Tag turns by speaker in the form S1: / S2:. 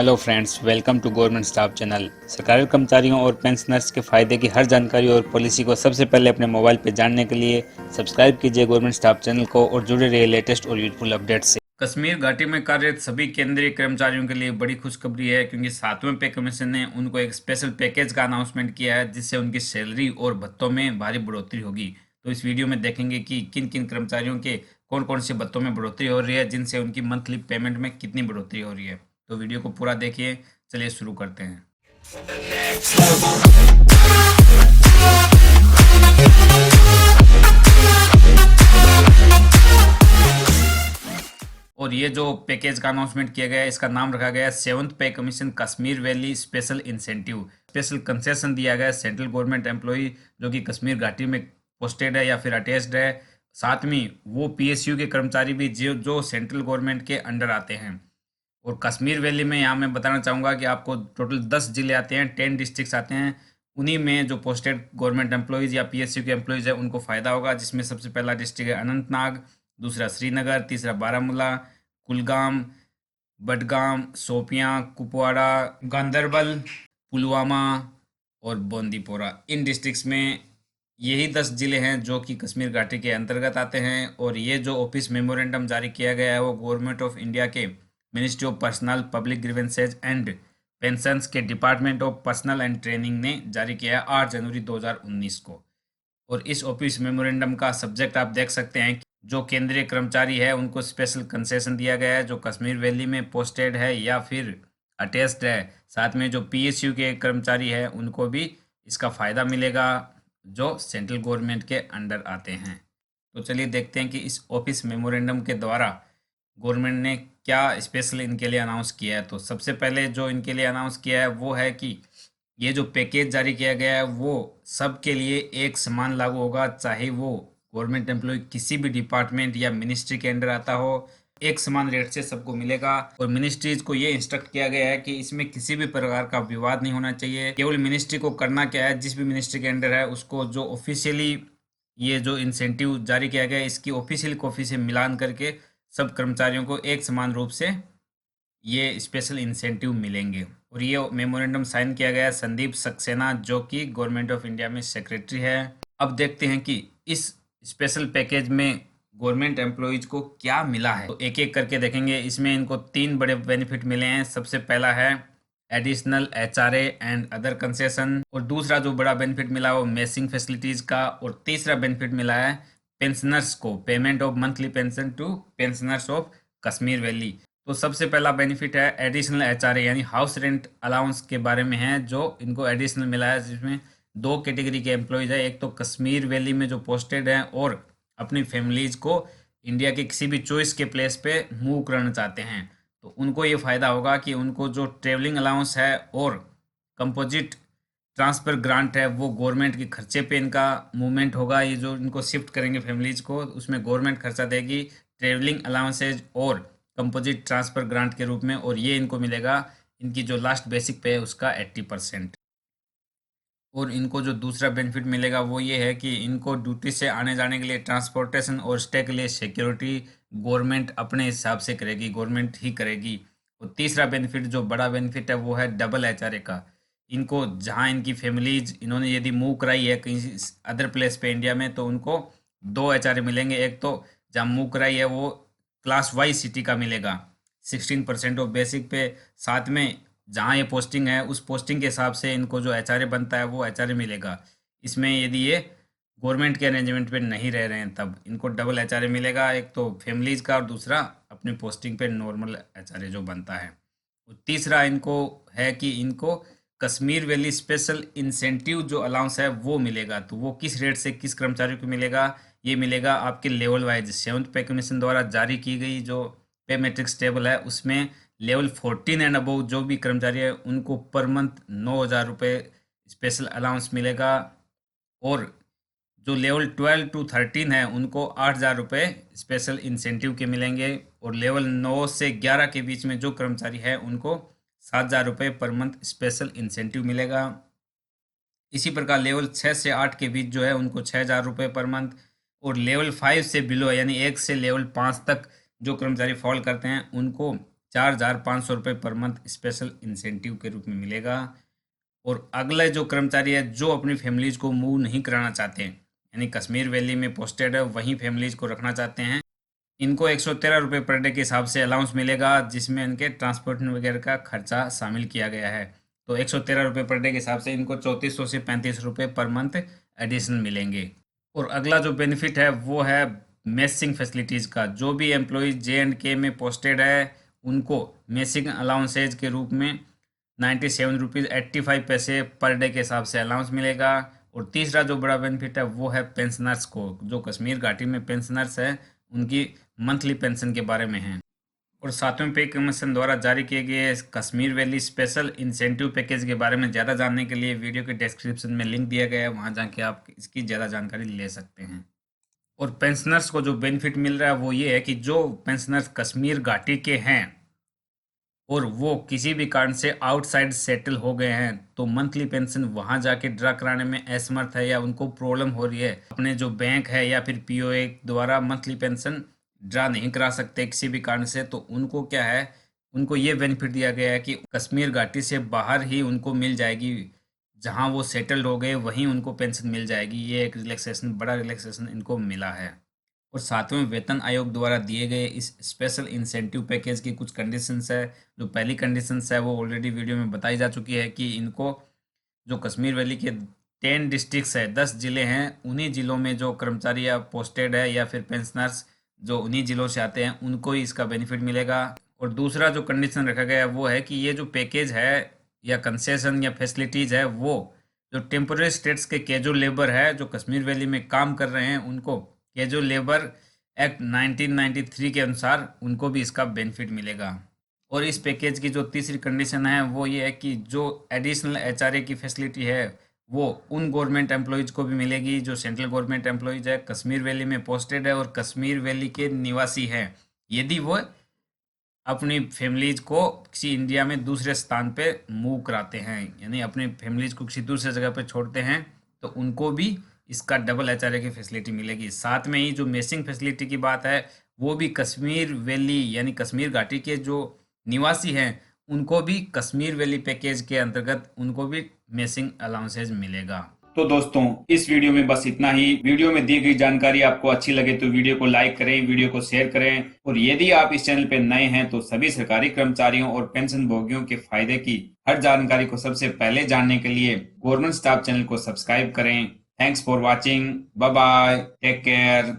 S1: Hello friends, welcome to government staff channel. सरकारी कर्मचारियों और पेंशनर्स के फायदे की हर जानकारी और पॉलिसी को सबसे पहले अपने मोबाइल पर जानने के लिए सब्सक्राइब कीजिए गवर्नमेंट स्टाफ चैनल को और जुड़े रहिए लेटेस्ट और यूजफुल अपडेट से। कश्मीर घाटी में कार्यरत सभी केंद्रीय कर्मचारियों के लिए बड़ी खुशखबरी है, क्योंकि 7वें पे कमीशन ने उनको एक स्पेशल पैकेज का अनाउंसमेंट किया है, जिससे उनकी सैलरी और भत्तों में भारी बढ़ोतरी होगी। तो इस वीडियो में देखेंगे कि किन किन कर्मचारियों के कौन कौन से भत्तों में बढ़ोतरी हो रही है, जिनसे उनकी मंथली पेमेंट में कितनी बढ़ोतरी हो रही है। तो वीडियो को पूरा देखिए। चलिए शुरू करते हैं। और ये जो पैकेज का अनाउंसमेंट किया गया है, इसका नाम रखा गया है 7th पे commission Kashmir valley special incentive. Special concession दिया गया है सेंट्रल गवर्नमेंट एम्प्लॉय जो कि कश्मीर घाटी में पोस्टेड है या फिर अटैच्ड है। साथ में वो पीएसयू के कर्मचारी भी जो सेंट्रल गवर्नमेंट के अंडर आते हैं। और कश्मीर वैली में यहाँ मैं बताना चाहूँगा कि आपको टोटल 10 जिले आते हैं, 10 डिस्ट्रिक्ट्स आते हैं। उन्हीं में जो पोस्टेड गवर्नमेंट एम्प्लॉयज़ या पीएसयू के एम्प्लॉयज़ है उनको फ़ायदा होगा, जिसमें सबसे पहला डिस्ट्रिक्ट है अनंतनाग, दूसरा श्रीनगर, तीसरा बारामूला, कुलगाम, बडगाम, शोपियां, कुपवाड़ा, गांदरबल, पुलवामा और बांदीपोरा। इन डिस्ट्रिक्ट्स में यही 10 जिले हैं जो कि कश्मीर घाटी के अंतर्गत आते हैं। और ये जो ऑफिस मेमोरेंडम जारी किया गया है वो गवर्नमेंट ऑफ इंडिया के ministry of personnel public grievances and pensions के department of personnel and training ने जारी किया है 8 जनवरी 2019 को। और इस ऑफिस मेमोरेंडम का सब्जेक्ट आप देख सकते हैं कि जो केंद्रीय कर्मचारी है उनको स्पेशल कंसेशन दिया गया है, जो कश्मीर वैली में पोस्टेड है या फिर अटैच्ड है। साथ में जो पीएसयू के कर्मचारी है उनको भी इसका फ़ायदा मिलेगा, जो सेंट्रल गवर्नमेंट के अंडर आते हैं। तो चलिए देखते हैं कि इस ऑफिस मेमोरेंडम के द्वारा गवर्नमेंट ने क्या स्पेशल इनके लिए अनाउंस किया है। तो सबसे पहले जो इनके लिए अनाउंस किया है वो है कि ये जो पैकेज जारी किया गया है वो सबके लिए एक समान लागू होगा, चाहे वो गवर्नमेंट एम्प्लॉय किसी भी डिपार्टमेंट या मिनिस्ट्री के अंडर आता हो। एक समान रेट से सबको मिलेगा। और मिनिस्ट्रीज को ये इंस्ट्रक्ट किया गया है कि इसमें किसी भी प्रकार का विवाद नहीं होना चाहिए। केवल मिनिस्ट्री को करना क्या है, जिस भी मिनिस्ट्री के अंडर है उसको जो ऑफिशियली ये जो इंसेंटिव जारी किया गया है इसकी ऑफिशियल कॉपी से मिलान करके सब कर्मचारियों को एक समान रूप से ये स्पेशल इंसेंटिव मिलेंगे। और ये मेमोरेंडम साइन किया गया है संदीप सक्सेना, जो कि गवर्नमेंट ऑफ इंडिया में सेक्रेटरी है। अब देखते हैं कि इस स्पेशल पैकेज में गवर्नमेंट एम्प्लॉयज़ को क्या मिला है। तो एक एक करके देखेंगे। इसमें इनको 3 बड़े बेनिफिट मिले हैं। सबसे पहला है additional HRA and other concession, और दूसरा जो बड़ा बेनिफिट मिला वो मेसिंग फैसिलिटीज़ का, और तीसरा बेनिफिट मिला है पेंशनर्स को payment of monthly pension to pensioners of Kashmir valley. तो सबसे पहला बेनिफिट है एडिशनल एचआरए यानी हाउस रेंट अलाउंस के बारे में है, जो इनको एडिशनल मिला है, जिसमें 2 कैटेगरी के एम्प्लॉयज़ है। एक तो कश्मीर वैली में जो पोस्टेड हैं और अपनी फैमिलीज़ को इंडिया के किसी भी चॉइस के प्लेस पे मूव करना चाहते हैं, तो उनको ये फ़ायदा होगा कि उनको जो ट्रेवलिंग अलाउंस है और कंपोजिट ट्रांसफ़र ग्रांट है वो गवर्नमेंट के खर्चे पे इनका मूवमेंट होगा। ये जो इनको शिफ्ट करेंगे फैमिलीज़ को, उसमें गवर्नमेंट खर्चा देगी ट्रेवलिंग अलाउंसेज और कंपोजिट ट्रांसफ़र ग्रांट के रूप में। और ये इनको मिलेगा इनकी जो लास्ट बेसिक पे है उसका 80%। और इनको जो दूसरा बेनिफिट मिलेगा वो ये है कि इनको ड्यूटी से आने जाने के लिए ट्रांसपोर्टेशन और स्टे के लिए सिक्योरिटी गवर्नमेंट अपने हिसाब से करेगी, गवर्नमेंट ही करेगी। और तीसरा बेनिफिट जो बड़ा बेनिफिट है वो है डबल एचआरए का। इनको जहाँ इनकी फैमिलीज इन्होंने यदि मूव कराई है कहीं अदर प्लेस पे इंडिया में, तो उनको 2 एचआरए मिलेंगे। एक तो जहाँ मूव कराई है वो क्लास वाई सिटी का मिलेगा 16% ऑफ बेसिक पे। साथ में जहाँ ये पोस्टिंग है उस पोस्टिंग के हिसाब से इनको जो एचआरए बनता है वो एचआरए मिलेगा। इसमें यदि ये गवर्नमेंट के अरेंजमेंट पे नहीं रह रहे हैं तब इनको डबल एचआरए मिलेगा, एक तो फैमिलीज़ का और दूसरा अपनी पोस्टिंग पे नॉर्मल एचआरए जो बनता है। और तीसरा इनको है कि इनको कश्मीर वैली स्पेशल इंसेंटिव जो अलाउंस है वो मिलेगा। तो वो किस रेट से किस कर्मचारी को मिलेगा, ये मिलेगा आपके लेवल वाइज। 7th पे कमीशन द्वारा जारी की गई जो पे मैट्रिक्स टेबल है उसमें लेवल 14 एंड अबव जो भी कर्मचारी है उनको पर मंथ 9,000 रुपये स्पेशल अलाउंस मिलेगा। और जो लेवल 12 टू 13 है उनको 8,000 रुपये स्पेशल इंसेंटिव के मिलेंगे। और लेवल 9 से 11 के बीच में जो कर्मचारी है उनको 7,000 रुपये पर मंथ स्पेशल इंसेंटिव मिलेगा। इसी प्रकार लेवल 6 से 8 के बीच जो है उनको 6,000 रुपये पर मंथ। और लेवल 5 से बिलो यानी 1 से लेवल 5 तक जो कर्मचारी फॉल करते हैं उनको ₹4,500 पर मंथ स्पेशल इंसेंटिव के रूप में मिलेगा। और अगले जो कर्मचारी है जो अपनी फैमिलीज को मूव नहीं कराना चाहते हैं, यानी कश्मीर वैली में पोस्टेड है वहीं फैमिलीज को रखना चाहते हैं, इनको ₹113 पर डे के हिसाब से अलाउंस मिलेगा, जिसमें इनके ट्रांसपोर्टेशन वगैरह का खर्चा शामिल किया गया है। तो ₹113 पर डे के हिसाब से इनको ₹3400 से ₹3500 पर मंथ एडिशनल मिलेंगे। और अगला जो बेनिफिट है वो है मेसिंग फैसिलिटीज़ का। जो भी एम्प्लॉय J&K में पोस्टेड है उनको मेसिंग अलाउंसेज के रूप में ₹97.85 पर डे के हिसाब से अलाउंस मिलेगा। और तीसरा जो बड़ा बेनिफिट है वो है पेंशनर्स को। जो कश्मीर घाटी में पेंशनर्स है उनकी मंथली पेंशन के बारे में है। और सातवें पे कमीशन द्वारा जारी किए गए Kashmir valley special incentive package के बारे में ज़्यादा जानने के लिए वीडियो के डिस्क्रिप्शन में लिंक दिया गया है, वहाँ जाके आप इसकी ज़्यादा जानकारी ले सकते हैं। और पेंशनर्स को जो बेनिफिट मिल रहा है वो ये है कि जो पेंशनर्स कश्मीर घाटी के हैं और वो किसी भी कारण से आउटसाइड सेटल हो गए हैं तो मंथली पेंशन वहां जाके ड्रा कराने में असमर्थ है या उनको प्रॉब्लम हो रही है, अपने जो बैंक है या फिर पीओए द्वारा मंथली पेंशन ड्रा नहीं करा सकते किसी भी कारण से, तो उनको क्या है, उनको ये बेनिफिट दिया गया है कि कश्मीर घाटी से बाहर ही उनको मिल जाएगी, जहां वो सेटल्ड हो गए वहीं उनको पेंशन मिल जाएगी। ये एक रिलैक्सेशन, बड़ा रिलैक्सेशन इनको मिला है। और सातवें वेतन आयोग द्वारा दिए गए इस स्पेशल इंसेंटिव पैकेज की कुछ कंडीशंस है। जो पहली कंडीशंस है वो ऑलरेडी वीडियो में बताई जा चुकी है कि इनको जो कश्मीर वैली के 10 डिस्ट्रिक्ट्स है, 10 ज़िले हैं, उन्हीं ज़िलों में जो कर्मचारी या पोस्टेड है या फिर पेंशनर्स जो उन्हीं ज़िलों से आते हैं उनको ही इसका बेनिफिट मिलेगा। और दूसरा जो कंडीशन रखा गया है वो है कि ये जो पैकेज है या कंसेशन या फैसिलिटीज़ है वो जो टेम्पोररी स्टेट्स के कैजुअल लेबर है जो कश्मीर वैली में काम कर रहे हैं उनको कैजुअल लेबर एक्ट 1993 के अनुसार उनको भी इसका बेनिफिट मिलेगा। और इस पैकेज की जो तीसरी कंडीशन है वो ये है कि जो एडिशनल एचआरए की फैसिलिटी है वो उन गवर्नमेंट एम्प्लॉयज़ को भी मिलेगी जो सेंट्रल गवर्नमेंट एम्प्लॉयज़ है, कश्मीर वैली में पोस्टेड है और कश्मीर वैली के निवासी हैं, यदि वो अपनी फैमिलीज को किसी इंडिया में दूसरे स्थान पे मूव कराते हैं, यानी अपनी फैमिलीज को किसी दूसरे जगह पे छोड़ते हैं, तो उनको भी इसका डबल एचआरए की फैसिलिटी मिलेगी। साथ में ही जो मेसिंग फैसिलिटी की बात है वो भी कश्मीर वैली यानी कश्मीर घाटी के जो निवासी हैं उनको भी कश्मीर वैली पैकेज के अंतर्गत उनको भी मेसिंग अलाउंसेज मिलेगा। तो दोस्तों इस वीडियो में बस इतना ही। वीडियो में दी गई जानकारी आपको अच्छी लगे तो वीडियो को लाइक करें, वीडियो को शेयर करें, और यदि आप इस चैनल पे नए हैं तो सभी सरकारी कर्मचारियों और पेंशन भोगियों के फायदे की हर जानकारी को सबसे पहले जानने के लिए गवर्नमेंट स्टाफ चैनल को सब्सक्राइब करें। Thanks for watching, bye bye, take care.